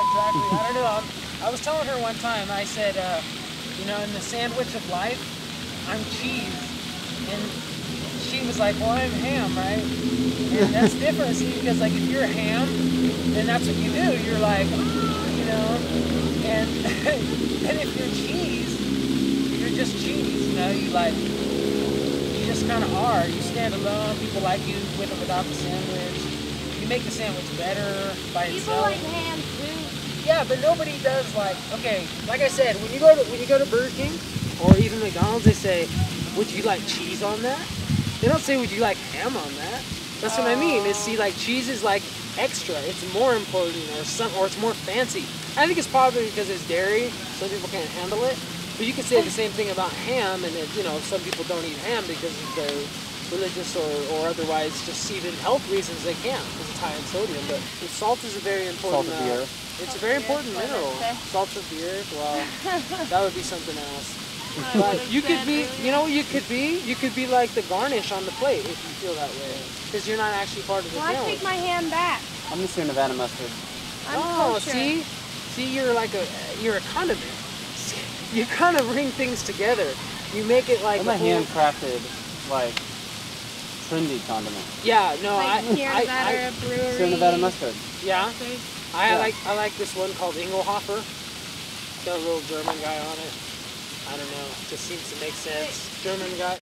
exactly. I don't know. I was telling her one time, I said, you know, in the sandwich of life, I'm cheese. And she was like, well, I'm ham, right? And that's different, see, because like if you're a ham, then that's what you do. You're like, you know, and and if you're cheese, you're just cheese, you know, you just kind of are. You stand alone, people like you with or without the sandwich. You make the sandwich better by People itself. like ham too. Yeah, but nobody does like, okay, like I said, when you go to Burger King or even McDonald's, they say, would you like cheese on that? They don't say, would you like ham on that? That's what I mean. Is see, like cheese is like extra. It's more important, or it's more fancy. I think it's probably because it's dairy. Some people can't handle it. But you could say the same thing about ham, and that, you know, some people don't eat ham because of their religious or otherwise, just even health reasons they can't because it's high in sodium. But salt is a very important. Salt of the earth. It's a very important mineral. Salt of the earth. Well, that would be something else. But you could be, you know what you could be? You could be like the garnish on the plate if you feel that way. Because you're not actually part of the Well, I sandwich. take my ham back. I'm just here Nevada mustard. I'm Oh, kosher. see, you're like you're a condiment. You kind of bring things together. You make it like I'm a handcrafted, like, trendy condiment. Yeah, no, Like Sierra Nevada I brewery. Sierra Nevada mustard. yeah, Yeah. I like this one called Ingelhofer. Got a little German guy on it. I don't know, just seems to make sense. German guy.